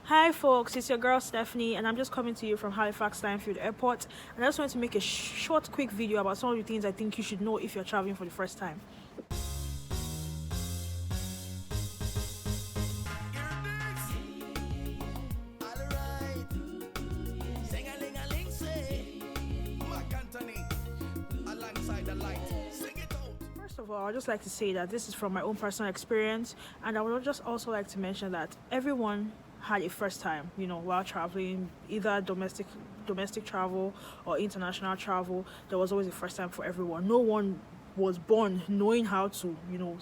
Hi folks, it's your girl Stephanie and I'm just coming to you from Halifax Steinfield Airport, and I just want to make a short quick video about some of the things I think you should know if you're traveling for the first time. First of all, I'd just like to say that this is from my own personal experience, and I would just also like to mention that everyone had a first time, while traveling, either domestic travel or international travel. There was always a first time for everyone. No one was born knowing how to,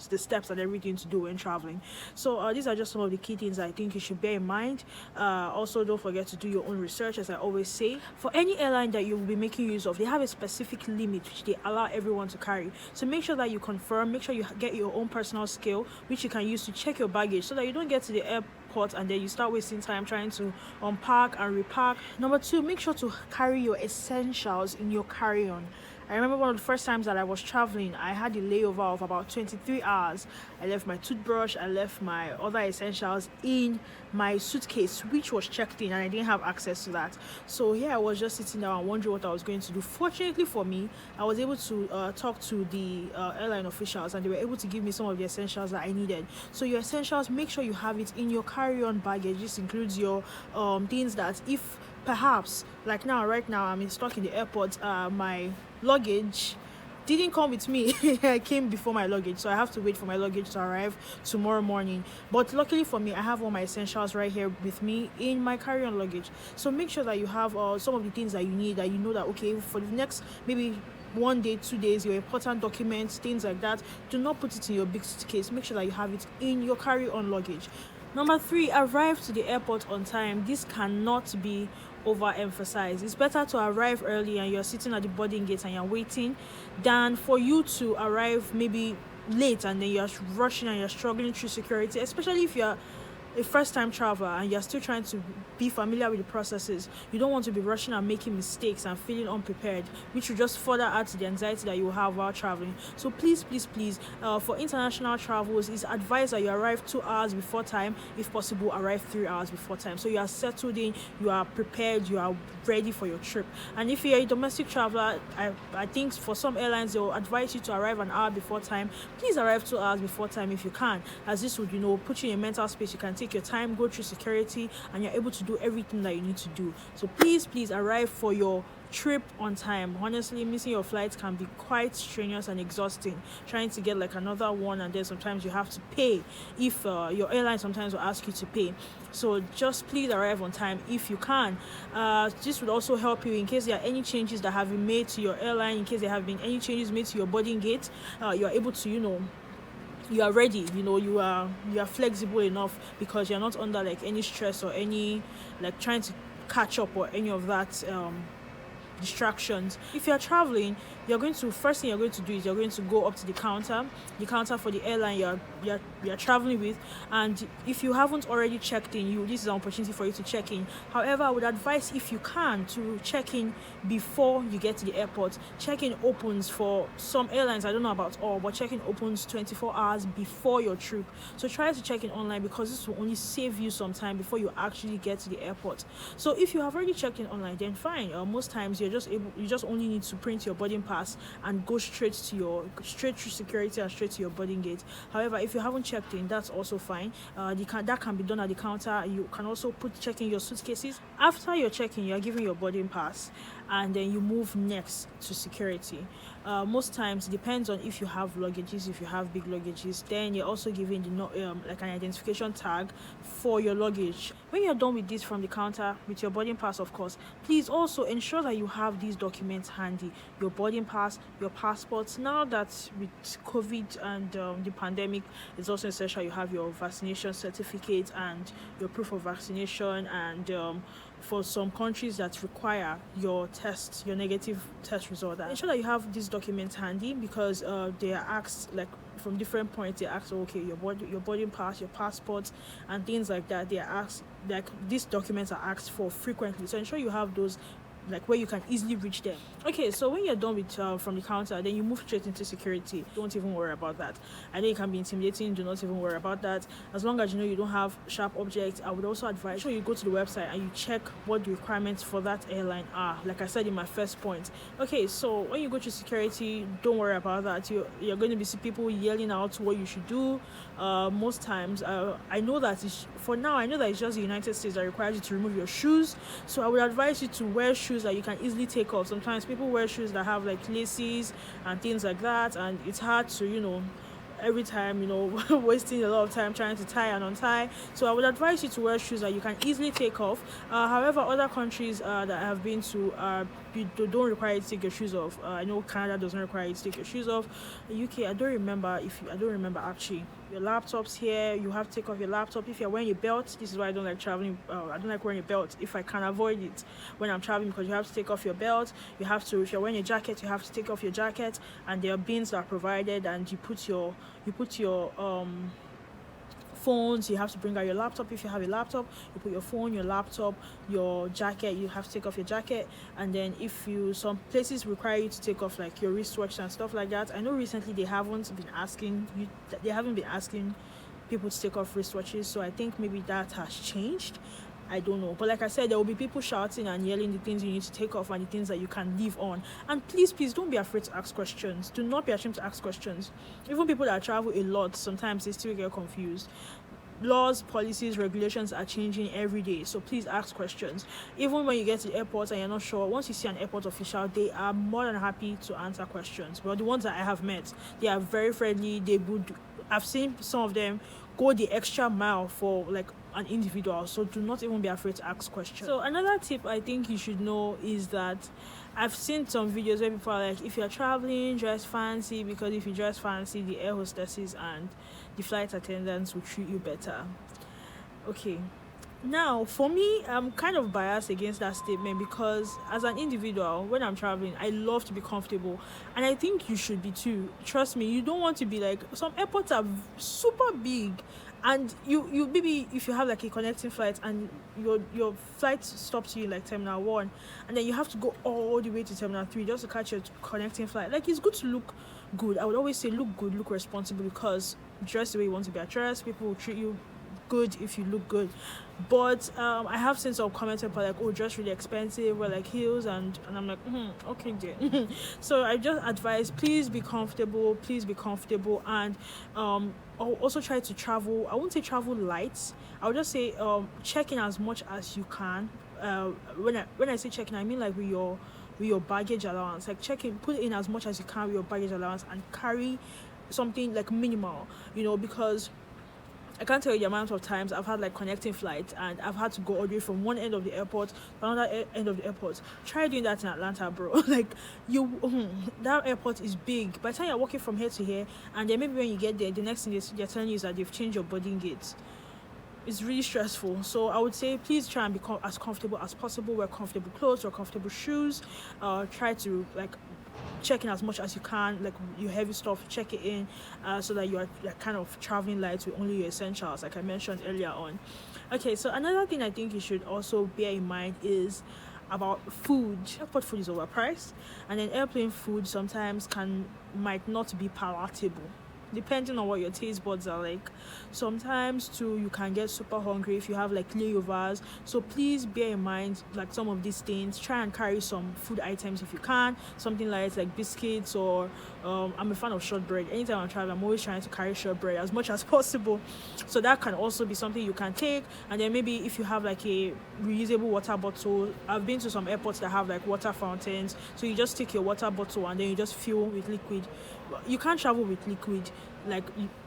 the steps and everything to do when traveling. So these are just some of the key things I think you should bear in mind. Also, don't forget to do your own research, as I always say. For any airline that you will be making use of, they have a specific limit which they allow everyone to carry. So make sure that you confirm, make sure you get your own personal scale which you can use to check your baggage, so that you don't get to the airport and then you start wasting time trying to unpack and repack. Number 2, make sure to carry your essentials in your carry-on. I remember one of the first times that I was traveling, I had a layover of about 23 hours. I left my toothbrush, I left my other essentials in my suitcase, which was checked in, and I didn't have access to that. So here I was just sitting down and wondering what I was going to do. Fortunately for me, I was able to talk to the airline officials, and they were able to give me some of the essentials that I needed. So your essentials, make sure you have it in your carry-on baggage. This includes your things that, if perhaps, like right now I'm stuck in the airport, my luggage didn't come with me. I came before my luggage, so I have to wait for my luggage to arrive tomorrow morning. But luckily for me, I have all my essentials right here with me in my carry-on luggage. So make sure that you have some of the things that you need, that you know that, okay, for the next maybe 1 day, 2 days, your important documents, things like that, do not put it in your big suitcase. Make sure that you have it in your carry-on luggage. Number 3, arrive to the airport on time. This cannot be overemphasized. It's better to arrive early and you're sitting at the boarding gate and you're waiting, than for you to arrive maybe late and then you're rushing and you're struggling through security, especially if you're a first-time traveler and you're still trying to be familiar with the processes. You don't want to be rushing and making mistakes and feeling unprepared, which will just further add to the anxiety that you will have while traveling. So please, for international travels, it's advised that you arrive 2 hours before time. If possible, arrive 3 hours before time, so you are settled in, you are prepared, you are ready for your trip. And if you're a domestic traveler, I think for some airlines, they'll advise you to arrive an hour before time. Please arrive 2 hours before time if you can, as this would put you in a mental space. You can take your time, go through security, and you're able to do everything that you need to do. So please arrive for your trip on time. Honestly, missing your flights can be quite strenuous and exhausting, trying to get like another one, and then sometimes you have to pay if your airline sometimes will ask you to pay. So just please arrive on time if you can. This would also help you in case there are any changes that have been made to your airline, in case there have been any changes made to your boarding gate. You are able to you are ready, you are flexible enough, because you're not under like any stress or any like trying to catch up or any of that distractions. If you're traveling, first thing you're going to do is you're going to go up to the counter for the airline you're traveling with, and if you haven't already checked in, this is an opportunity for you to check in. However, I would advise, if you can, to check in before you get to the airport. Check-in opens for some airlines, I don't know about all, but check-in opens 24 hours before your trip. So try to check in online, because this will only save you some time before you actually get to the airport. So if you have already checked in online, then fine. Most times you just only need to print your boarding pass and go straight through security and straight to your boarding gate. However, if you haven't checked in, that's also fine. That can be done at the counter. You can also check in your suitcases. After your check-in, you're given your boarding pass, and then you move next to security. Most times, it depends on if you have luggages. If you have big luggages, then you're also given like an identification tag for your luggage. When you're done with this from the counter with your boarding pass, of course, please also ensure that you have these documents handy: your boarding pass, your passports. Now that with COVID and the pandemic, it's also essential you have your vaccination certificate and your proof of vaccination, and for some countries that require your negative test result. Ensure that you have these documents handy, because they are asked, like from different points, they ask, okay, your boarding pass, your passport, and things like that. They are asked, like these documents are asked for frequently. So ensure you have those like where you can easily reach them. Okay, so when you're done with from the counter, then you move straight into security. Don't even worry about that. I know it can be intimidating. Do not even worry about that. As long as you know you don't have sharp objects, I would also advise you go to the website and you check what the requirements for that airline are, like I said in my first point. Okay, so when you go to security, don't worry about that. You're going to be see people yelling out what you should do. Most times, I know that for now, I know that it's just the United States that requires you to remove your shoes. So I would advise you to wear shoes that you can easily take off. Sometimes people wear shoes that have like laces and things like that, and it's hard to every time wasting a lot of time trying to tie and untie. So I would advise you to wear shoes that you can easily take off. However, other countries that I have been to don't require you to take your shoes off. I know Canada doesn't require you to take your shoes off. UK, I don't remember actually. Your laptops here, you have to take off your laptop. If you're wearing a belt, this is why I don't like traveling. I don't like wearing a belt if I can avoid it when I'm traveling, because you have to take off your belt. You have to, if you're wearing a jacket, you have to take off your jacket, and there are bins that are provided, and you put your phones. You have to bring out your laptop. If you have a laptop, you put your phone, your laptop, your jacket. You have to take off your jacket. And then some places require you to take off like your wristwatch and stuff like that. I know recently they haven't been asking people to take off wristwatches, so I think maybe that has changed. I don't know, but like I said, there will be people shouting and yelling the things you need to take off and the things that you can leave on. And please don't be afraid to ask questions. Do not be ashamed to ask questions. Even people that travel a lot, sometimes they still get confused. Laws, policies, regulations are changing every day, so please ask questions. Even when you get to the airport and you're not sure, once you see an airport official, they are more than happy to answer questions. But the ones that I have met, they are very friendly. I've seen some of them go the extra mile for like an individual, so do not even be afraid to ask questions. So another tip I think you should know is that I've seen some videos where people are like, if you're traveling, dress fancy, because if you dress fancy, the air hostesses and the flight attendants will treat you better. Okay, now for me, I'm kind of biased against that statement, because as an individual, when I'm traveling, I love to be comfortable, and I think you should be too. Trust me, you don't want to be like, some airports are super big, and you maybe if you have like a connecting flight and your flight stops you in like Terminal 1, and then you have to go all the way to Terminal 3 just to catch your connecting flight. Like, it's good to look good. I would always say look good, look responsible, because dress the way you want to be addressed. People will treat you good if you look good. But I have seen some comments about like, oh, dress really expensive, wear like heels, and I'm like, okay dear. So I just advise, please be comfortable, and also try to travel. I won't say travel light, I would just say check in as much as you can. When I say check in, I mean like with your baggage allowance. Like, put in as much as you can with your baggage allowance, and carry something like minimal, because I can't tell you the amount of times I've had like connecting flights and I've had to go all the way from one end of the airport to another end of the airport. Try doing that in Atlanta, bro. Like, that airport is big. By the time you're walking from here to here, and then maybe when you get there, the next thing they're telling you is that they've changed your boarding gates. It's really stressful. So I would say, please try and be as comfortable as possible. Wear comfortable clothes or comfortable shoes. Try to like check in as much as you can, like your heavy stuff, check it in, so that you are like kind of traveling light with only your essentials, like I mentioned earlier on. Okay, so another thing I think you should also bear in mind is about food. Airport food is overpriced, and then airplane food sometimes might not be palatable, depending on what your taste buds are like. Sometimes too, you can get super hungry if you have like layovers. So please bear in mind like some of these things. Try and carry some food items if you can, something like biscuits, or I'm a fan of shortbread. Anytime I'm traveling, I'm always trying to carry shortbread as much as possible. So that can also be something you can take. And then maybe if you have like a reusable water bottle, I've been to some airports that have like water fountains, so you just take your water bottle and then you just fill with liquid. You can't travel with liquid like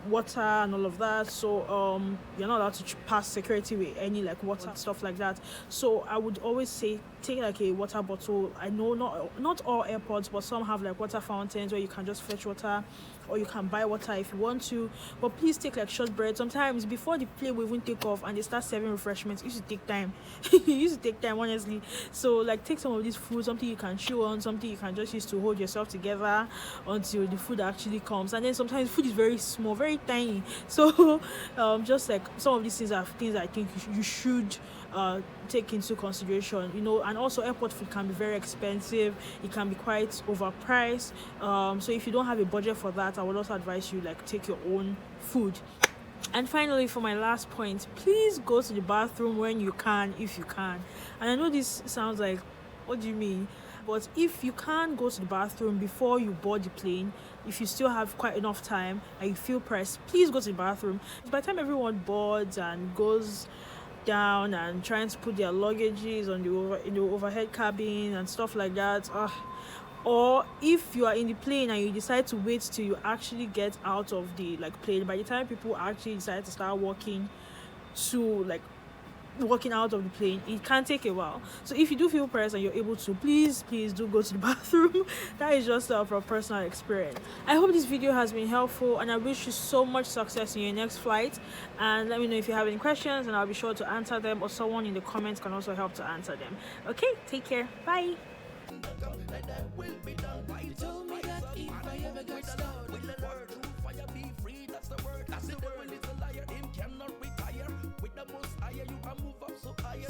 water and all of that, so you're not allowed to pass security with any like water stuff like that. So I would always say take like a water bottle. I know not all airports, but some have like water fountains where you can just fetch water, or you can buy water if you want to. But please take like shortbread. Sometimes before the plane will even take off and they start serving refreshments, it used to take time. It used to take time, honestly. So like, take some of this food, something you can chew on, something you can just use to hold yourself together until the food actually comes. And then sometimes food is very small, very tiny. So just like some of these things are things I think you should take into consideration, and also airport food can be very expensive. It can be quite overpriced. So if you don't have a budget for that, I would also advise you like take your own food. And finally, for my last point, please go to the bathroom when you can, if you can. And I know this sounds like, what do you mean? But if you can't go to the bathroom before you board the plane, if you still have quite enough time and you feel pressed, please go to the bathroom. By the time everyone boards and goes down and trying to put their luggages on the overhead cabin and stuff like that, or if you are in the plane and you decide to wait till you actually get out of the plane, by the time people actually decide to start walking out of the plane, it can take a while. So if you do feel pressed and you're able to, please do go to the bathroom. That is just from personal experience. I hope this video has been helpful, and I wish you so much success in your next flight. And let me know if you have any questions, and I'll be sure to answer them, or someone in the comments can also help to answer them. Okay, take care. Bye. You can move up so higher.